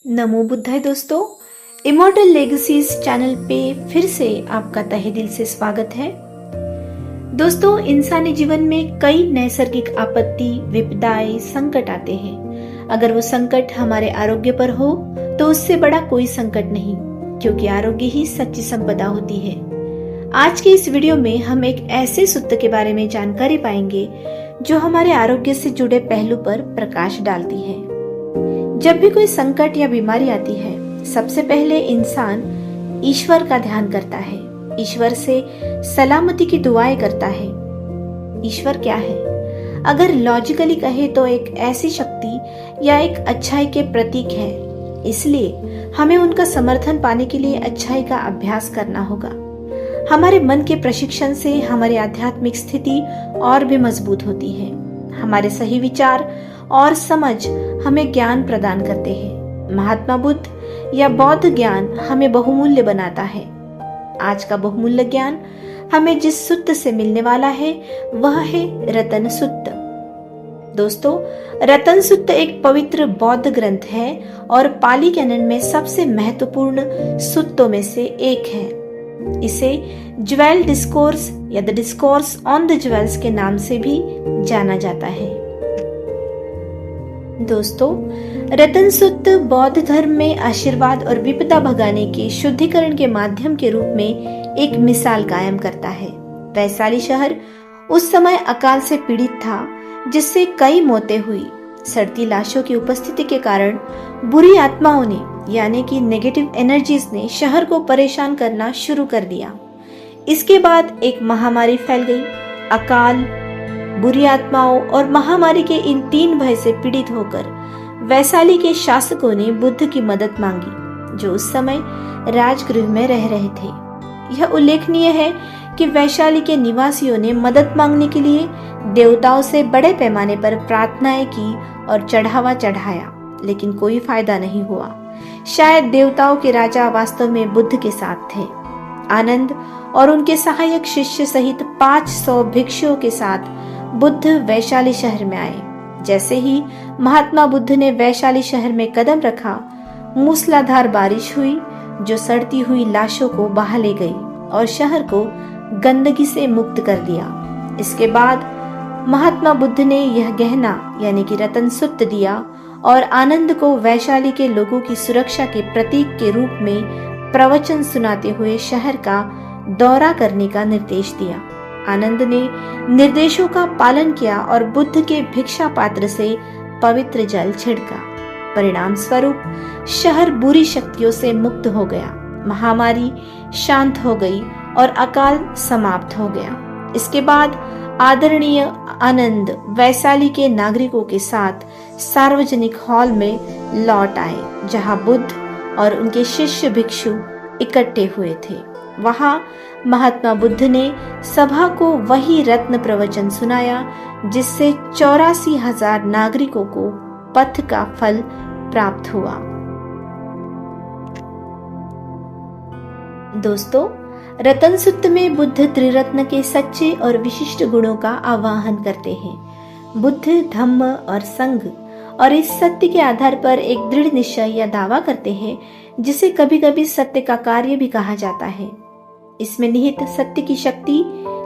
नमो बुद्धाय दोस्तों, immortal legacies channel पे फिर से आपका तहे दिल से स्वागत है। दोस्तों, इंसानी जीवन में कई नैसर्गिक आपत्ति, विपदाएं, संकट आते हैं। अगर वो संकट हमारे आरोग्य पर हो तो उससे बड़ा कोई संकट नहीं, क्योंकि आरोग्य ही सच्ची संपदा होती है। आज के इस वीडियो में हम एक ऐसे सूत्र के बारे में जानकारी पाएंगे जो हमारे आरोग्य से जुड़े पहलू पर प्रकाश डालती है। जब भी कोई संकट या बीमारी आती है, सबसे पहले इंसान ईश्वर का ध्यान करता है, ईश्वर से सलामती की दुआएं करता है। ईश्वर क्या है? अगर लॉजिकली कहे तो एक ऐसी शक्ति या एक अच्छाई के प्रतीक है। इसलिए हमें उनका समर्थन पाने के लिए अच्छाई का अभ्यास करना होगा। हमारे मन के प्रशिक्षण से हमारी आध्यात्मिक स्थिति और भी मजबूत होती है। हमारे सही विचार और समझ हमें ज्ञान प्रदान करते हैं। महात्मा बुद्ध या बौद्ध ज्ञान हमें बहुमूल्य बनाता है। आज का बहुमूल्य ज्ञान हमें जिस सूत्र से मिलने वाला है वह है रतन सूत्र। दोस्तों, रतन सूत्र एक पवित्र बौद्ध ग्रंथ है और पाली कैनन में सबसे महत्वपूर्ण सूत्रों में से एक है। इसे ज्वेल डिस्कोर्स या the discourse on the jewels के नाम से भी जाना जाता है। दोस्तों, रतन सूत्र बौद्ध धर्म में आशीर्वाद और विपदा भगाने के शुद्धिकरण के माध्यम के रूप में एक मिसाल कायम करता है। वैशाली शहर उस समय अकाल से पीड़ित था, जिससे कई मौतें हुई। सड़ती लाशों की उपस्थिति के कारण बुरी आत्माओं ने यानी कि नेगेटिव एनर्जीज ने शहर को परेशान करना शुरू कर दिया। इसके बाद एक महामारी फैल गई। अकाल, बुरी आत्माओं और महामारी के इन तीन भय से पीड़ित होकर वैशाली के शासकों ने बुद्ध की मदद मांगी, जो उस समय राजगृह में रह रहे थे। यह उल्लेखनीय है कि वैशाली के निवासियों ने मदद मांगने के लिए देवताओं से बड़े पैमाने पर प्रार्थनाएं की और चढ़ावा चढ़ाया, लेकिन कोई फायदा नहीं हुआ। शायद देवताओं के राजा वास्तव में बुद्ध के साथ थे। आनंद और उनके सहायक शिष्य सहित 500 भिक्षुओं के साथ बुद्ध वैशाली शहर में आए। जैसे ही महात्मा बुद्ध ने वैशाली शहर में कदम रखा, मूसलाधार बारिश हुई जो सड़ती हुई लाशों को बहा ले गई और शहर को गंदगी से मुक्त कर दिया। इसके बाद महात्मा बुद्ध ने यह गहना यानी कि रतन सूत्र दिया और आनंद को वैशाली के लोगों की सुरक्षा के प्रतीक के रूप में प्रवचन सुनाते हुए शहर का दौरा करने का निर्देश दिया। आनंद ने निर्देशों का पालन किया और बुद्ध के भिक्षा पात्र से पवित्र जल छिड़का। परिणाम स्वरूप शहर बुरी शक्तियों से मुक्त हो गया, महामारी शांत हो गई और अकाल समाप्त हो गया। इसके बाद आदरणीय आनंद वैशाली के नागरिकों के साथ सार्वजनिक हॉल में लौट आए, जहां बुद्ध और उनके शिष्य भिक्षु इकट्ठे हुए थे। वहां महात्मा बुद्ध ने सभा को वही रत्न प्रवचन सुनाया जिससे 84,000 नागरिकों को पथ का फल प्राप्त हुआ। दोस्तों, रतन सूत्र में बुद्ध त्रिरत्न के सच्चे और विशिष्ट गुणों का आवाहन करते हैं। बुद्ध, धम्म और संघ, और इस सत्य के आधार पर एक दृढ़ निश्चय या दावा करते हैं, जिसे कभी कभी सत्य का कार्य भी कहा जाता है। इसमें निहित सत्य की शक्ति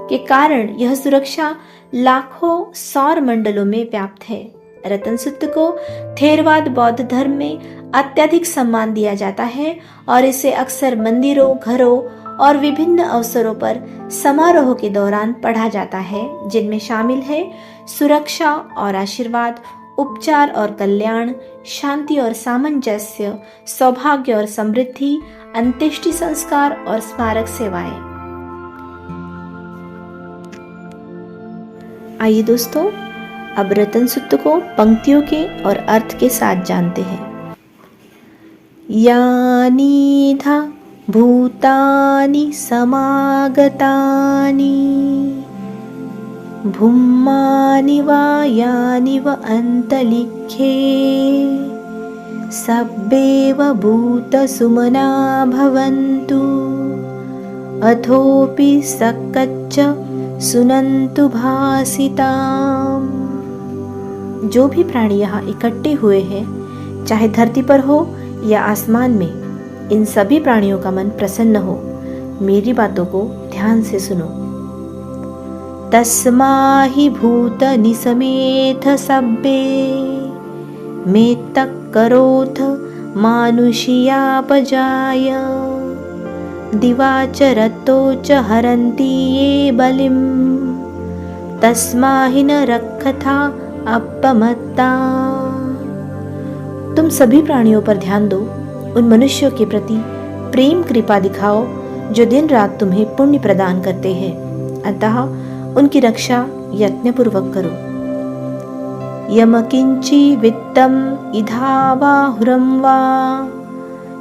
के कारण यह सुरक्षा लाखों सौर मंडलों में व्याप्त है। रतन सूत्र को थेरवाद बौद्ध धर्म में अत्यधिक सम्मान दिया जाता है और इसे अक्सर मंदिरों, घरों और विभिन्न अवसरों पर समारोह के दौरान पढ़ा जाता है, जिनमें शामिल है सुरक्षा और आशीर्वाद, उपचार और कल्याण, शांति और सामंजस्य, सौभाग्य और समृद्धि, अंत्येष्टि संस्कार और स्मारक सेवाएं। आइए दोस्तों, अब रतन सूत्र को पंक्तियों के और अर्थ के साथ जानते हैं। यानीधा भूतानि समागतानि भूमानि वा यानि व अन्तरिक्षे सब्बेव भूतसुमना भवन्तु अथोपि सक्कच्च सुनन्तु भासिताम्। जो भी प्राणी यहाँ इकट्ठे हुए हैं, चाहे धरती पर हो या आसमान में, इन सभी प्राणियों का मन प्रसन्न हो। मेरी बातों को ध्यान से सुनो। तस्माहि भूत निसमेथ सब्बे मेत्तः करोथ मानुषीयापजाय दिवाचरतो च हरन्ति ये बलिं तस्माहि न रक्षथा अपमत्ता। तुम सभी प्राणियों पर ध्यान दो, उन मनुष्यों के प्रति प्रेम कृपा दिखाओ जो दिन रात तुम्हें पुण्य प्रदान करते हैं, अतः उनकी रक्षा यत्नपूर्वक करो। यमकिंची वित्तम इधावाहुरं वा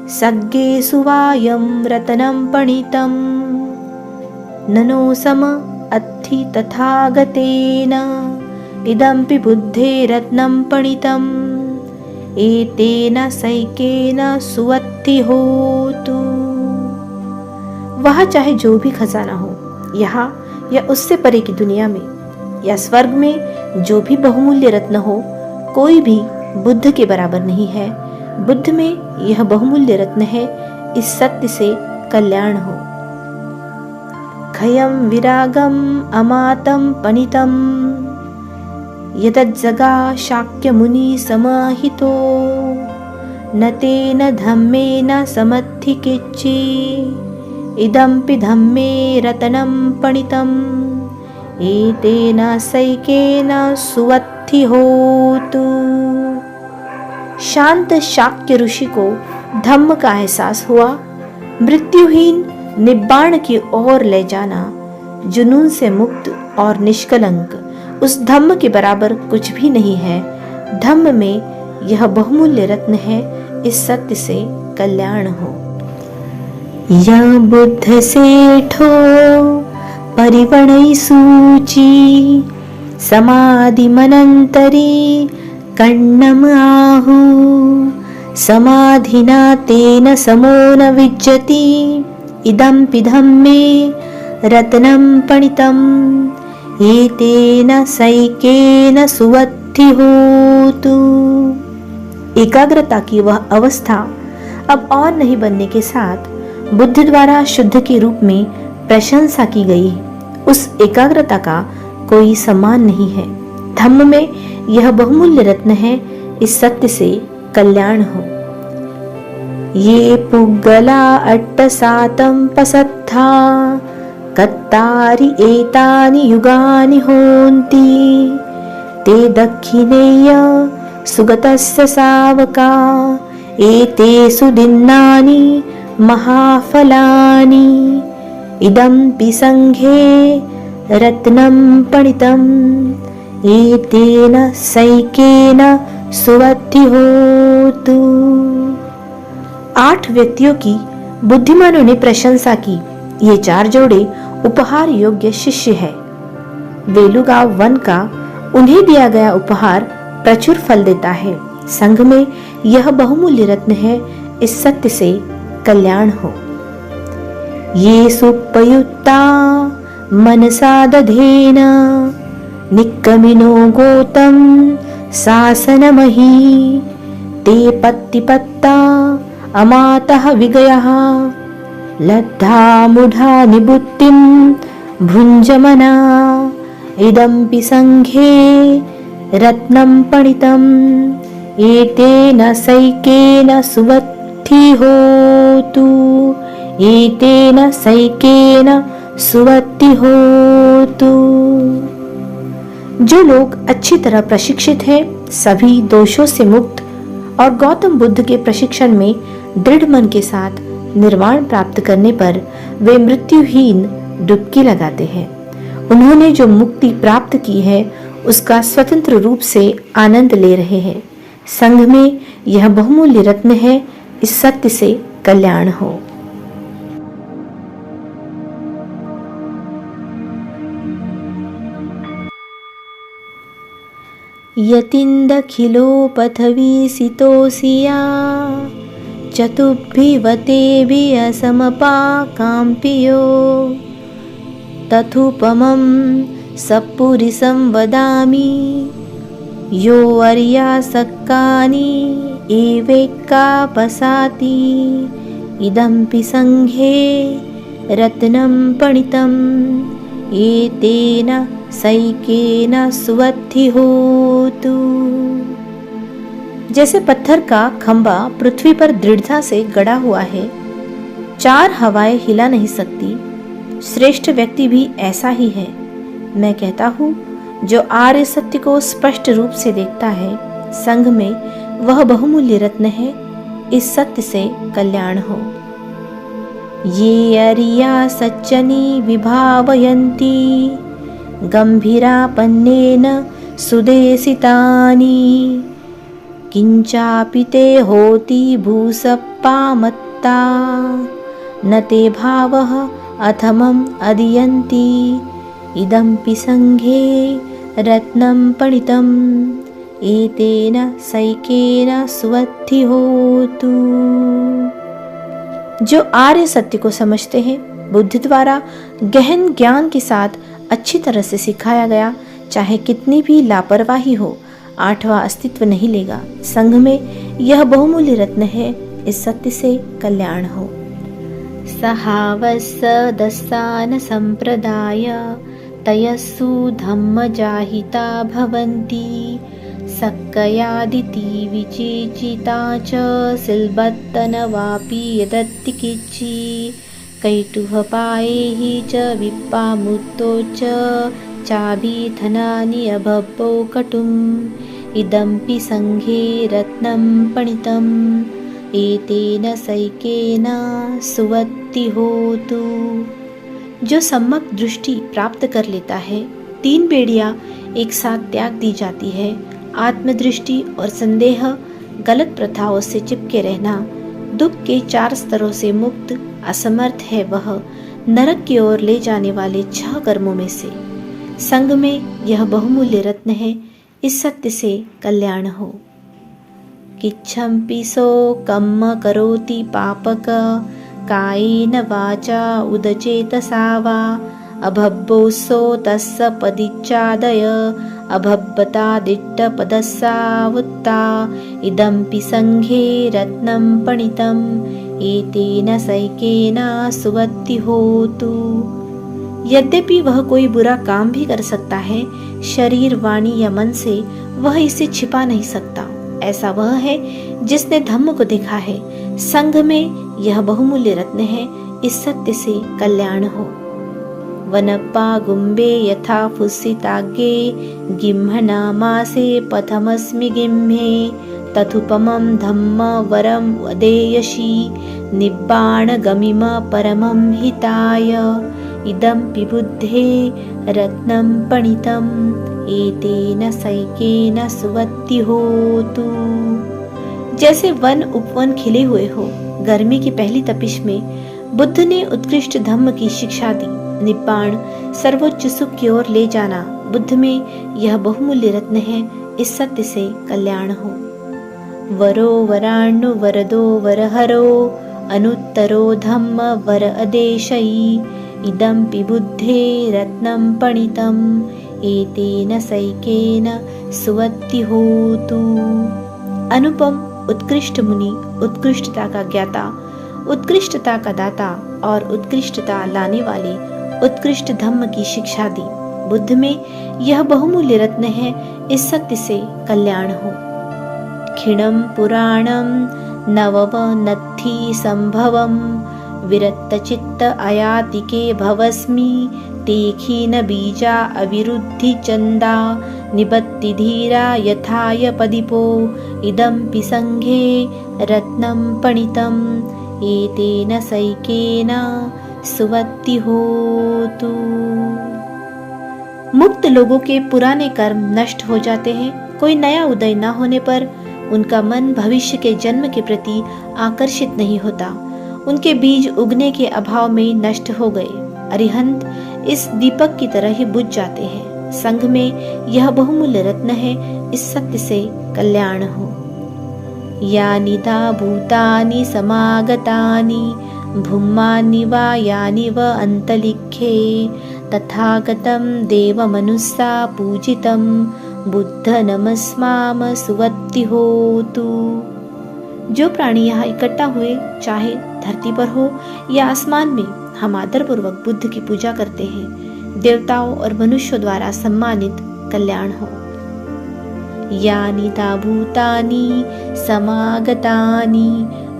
सग्गेषु वायं रतनं पणितं ननो सम अत्थि तथागतेन इदम्पि बुद्धे रत्नं पणितम् एतेन सैकेन सुवत्ति होतु। वह चाहे जो भी खजाना हो, यहाँ या उससे परे की दुनिया में या स्वर्ग में जो भी बहुमूल्य रत्न हो, कोई भी बुद्ध के बराबर नहीं है। बुद्ध में यह बहुमूल्य रत्न है, इस सत्य से कल्याण हो। खयं विरागम अमातं पणितं यदज्जगा शाक्य मुनि समाहितो न तेन धम्मेन समत्थिकेच्छि इदम्पि धम्मे रतनं पणितम् एतेन सैकेन सुवत्ति होतु। शांत शाक्य ऋषि को धम्म का एहसास हुआ। मृत्युहीन निब्बाण की ओर ले जाना, जुनून से मुक्त और निष्कलंक उस धम्म के बराबर कुछ भी नहीं है। धम्म में यह बहुमूल्य रत्न है, इस सत्य से कल्याण हो। या बुद्ध सेठो परिवणै सूची समाधि मनंतरी कण्णम आहु समाधिना तेन समो न विज्जति इदम्पि धम्मे रत्नं पणितम् एतेन सैकेन सुवत्ति होतु। एकाग्रता की वह अवस्था अब और नहीं बनने के साथ बुद्ध द्वारा शुद्ध के रूप में प्रशंसा की गई। उस एकाग्रता का कोई समान नहीं है। धम्म में यह बहुमूल्य रत्न है, इस सत्य से कल्याण हो। ये पुग्गला अट्टसातं पसत्था कत्तारि एतानि युगानि होन्ति ते दक्षिणेय सुगतस्य सावका एतेषु दिन्नानि महाफलानि इदम्पि संघे रत्नं पणितम् एतेन सैकेन सुवत्ति होतु। 8 व्यक्तियों की बुद्धिमानों ने प्रशंसा की। ये 4 जोड़े उपहार योग्य शिष्य है। वेलुगांव वन का उन्हें दिया गया उपहार प्रचुर फल देता है। संघ में यह बहुमूल्य रत्न है, इस सत्य से कल्याण हो। ये सुपयुक्ता मनसा दधेन निक्कमिनो गोतं शासनमहि ते पत्तिपत्ता अमातः विगयः लब्धा मुढा निबुत्तिं भुञ्जमना इदम्पि संघे रत्नं पणितम् एतेन सैकेन सुवत्ति होतु एतेन सैकेन सुवत्ति होतु। जो लोग अच्छी तरह प्रशिक्षित हैं, सभी दोषों से मुक्त और गौतम बुद्ध के प्रशिक्षण में दृढ़ मन के साथ निर्वाण प्राप्त करने पर वे मृत्युहीन डुबकी लगाते हैं। उन्होंने जो मुक्ति प्राप्त की है, उसका स्वतंत्र रूप से आनंद ले रहे हैं। संघ में यह बहुमूल्य रत्न है, इस सत्य से कल्याण हो। यतिन्दखिलोपथवीसितोऽसिया चतुर्भिवतेभिरसमपाकाम्पियो तथुपमं सपुरिसं वदामि यो अर्यासक्कानि एवेक्कापसाति इदम्पि संघे रत्नं पणितम् एतेन सैकेन सुवद्धि होतु। जैसे पत्थर का खंबा पृथ्वी पर दृढ़ता से गड़ा हुआ है, चार हवाएं हिला नहीं सकती, श्रेष्ठ व्यक्ति भी ऐसा ही है। मैं कहता हूँ, जो आर्य सत्य को स्पष्ट रूप से देखता है, संघ में वह बहुमूल्य रत्न है। इस सत्य से कल्याण हो। ये अर्या सच्चनी विभावयन्ति गंभीरापन्नेन सुदेशितानि किंचापि ते होति भूसप्पामत्ता न ते भावः अथमम् अदीयन्ति इदम्पि संघे रत्नं पणितम् एतेन सैकेन सुवद्धि होतु। जो आर्य सत्य को समझते हैं, बुद्धि द्वारा गहन ज्ञान के साथ अच्छी तरह से सिखाया गया, चाहे कितनी भी लापरवाही हो, आठवां अस्तित्व नहीं लेगा। संघ में यह बहुमूल्य रत्न है। इस सत्य से कल्याण हो। सहावस्सदस्सान संप्रदाय तयस्सु धम्मजाहिता भवन्ति सक्कयादिति विचेचिता च सिलबत्तनवापि यदत्ति किच्ची कैटुहपायैहि च विप्पामुत्तो च चाभिधनानि अभब्बो कटुम् इदम्पि संघे रत्नं पणितम् एतेन सैकेन सुवद्धि होतु। जो सम्यक दृष्टि प्राप्त कर लेता है, तीन बेड़ियां एक साथ त्याग दी जाती है। आत्मदृष्टि और संदेह, गलत प्रथाओं से चिपके रहना, दुख के 4 स्तरों से मुक्त असमर्थ है वह नरक की ओर ले जाने वाले 6 कर्मों में से। संग में यह बहुमूल्य रत्न है। इस सत्य से कल्याण हो। किच्छम्पि सो कम्म करोति पापक कायेन वाचा उदचेतसा वा अभब्बोऽसो तस्य पदिच्चादय अभब्बतादिट्टपदस्सावुत्ता इदम्पि संघे रत्नं पणितम् एतेन सैकेन सुवद्धि होतु। यद्यपि वह कोई बुरा काम भी कर सकता है, शरीर, वाणी या मन से वह इसे छिपा नहीं सकता। ऐसा वह है जिसने धम्म को देखा है। संघ में यह बहुमूल्य रत्न है। इस सत्य से कल्याण हो। वनप्पा गुम्बे यथा फुस्सिताग्गे गिम्हनामासे पथमस्मि गिम्हे तथुपमं धम्म वरं वदेयसि निब्बाणगमिम परमं हिताय इदम्पि बुद्धे रत्नं पणितम् एतेन सैकेन सुवद्धि होतु। जैसे वन उपवन खिले हुए हो, गर्मी की पहली तपिश में बुद्ध ने उत्कृष्ट धम्म की शिक्षा दी। निब्बाण, सर्वोच्च सुख की ओर ले जाना, बुद्ध में यह बहुमूल्य रत्न है। इस सत्य से कल्याण हो। वरो वराण्नु वरदो वरहरो अनुत्तरो धम्म वर अदेशयि इदम्पि बुद्धे रत्नं पणितम् एतेन सैकेन सुवद्धि होतु। अनुपम, उत्कृष्ट मुनि, उत्कृष्टता का ज्ञाता, उत्कृष्टता का दाता और उत्कृष्टता लाने वाले उत्कृष्ट धम्म की शिक्षा दी। बुद्ध में यह बहुमूल्य रत्न है। इस सत्य से कल्याण हो। क्षीणं पुराणं नववनद्धि संभवं विरक्तचित्त अयातिके भवस्मि तेखीन बीजा अविरुद्धि चंदा निबत्ति धीरा यथाय पदिपो इदम्पि संघे रत्नं पणितम् एतेन सैकेन सुवद्धि होतु। मुक्त लोगों के पुराने कर्म नष्ट हो जाते हैं। कोई नया उदय न होने पर उनका मन भविष्य के जन्म के प्रति आकर्षित नहीं होता। उनके बीज उगने के अभाव में नष्ट हो गए। अरिहंत इस दीपक की तरह ही बुझ जाते हैं। संघ में यह बहुमूल्य रत्न है। इस सत्य से कल्याण हो। यानि दा भूतानि समागतानि भूमानि वा यानि व अंतलिखे तथागतं देवमनुस्सा पूजितं बुद्ध नमस्माम सुवत्ति होतु। जो प्राणी यहाँ इकट्ठा हुए, चाहे धरती पर हो या आसमान में, हम आदरपूर्वक बुद्ध की पूजा करते हैं। देवताओं और मनुष्यों द्वारा सम्मानित कल्याण हो। यानि ता भूतानि समागतानि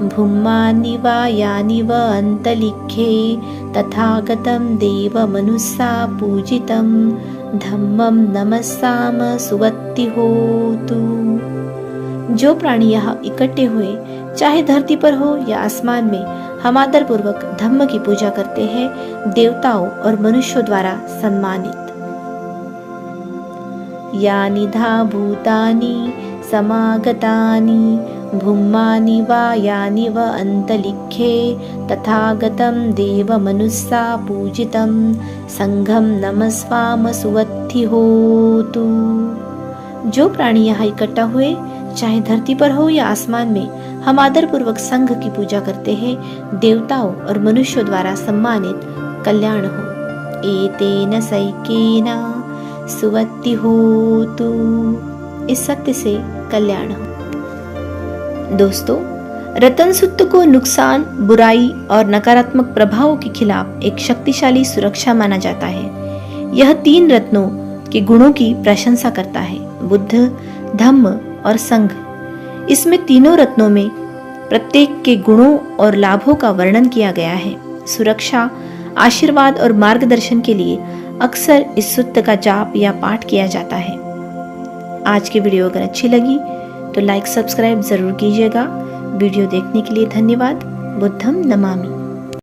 भूमानि वा यानि व अंतरिक्षे तथागतं देव मनुष्या पूजितं धम्मं नमस्साम सुवत्ति होतु। जो प्राणी यहाँ इकट्ठे हुए, चाहे धरती पर हो या आसमान में, हम आदरपूर्वक धम्म की पूजा करते हैं। देवताओं और मनुष्यों द्वारा सम्मानित। यानि धा भूतानि समागतानि भूमानि वा यानि व अंतरिक्षे तथागतं देव मनुष्या पूजितं संघं नमस्वाम सुवत्ति होतु। जो प्राणी यहाँ इकट्ठा हुए, चाहे धरती पर हो या आसमान में, हम आदरपूर्वक संघ की पूजा करते हैं। देवताओं और मनुष्यों द्वारा सम्मानित कल्याण हो। एतेन सैकेन सुवत्ति होतु। इस सत्य से कल्याण हो। दोस्तों, रतन सूत्र को नुकसान, बुराई और नकारात्मक प्रभावों के खिलाफ एक शक्तिशाली सुरक्षा माना जाता है। यह 3 रत्नों के गुणों की प्रशंसा करता है, बुद्ध, धम्म और संघ। इसमें तीनों रत्नों में प्रत्येक के गुणों और लाभों का वर्णन किया गया है। सुरक्षा, आशीर्वाद और मार्गदर्शन के लिए अक्सर इस सूत्र का जाप या पाठ किया जाता है। आज की वीडियो अगर अच्छी लगी तो लाइक सब्सक्राइब जरूर कीजिएगा। वीडियो देखने के लिए धन्यवाद। बुद्धं नमामि।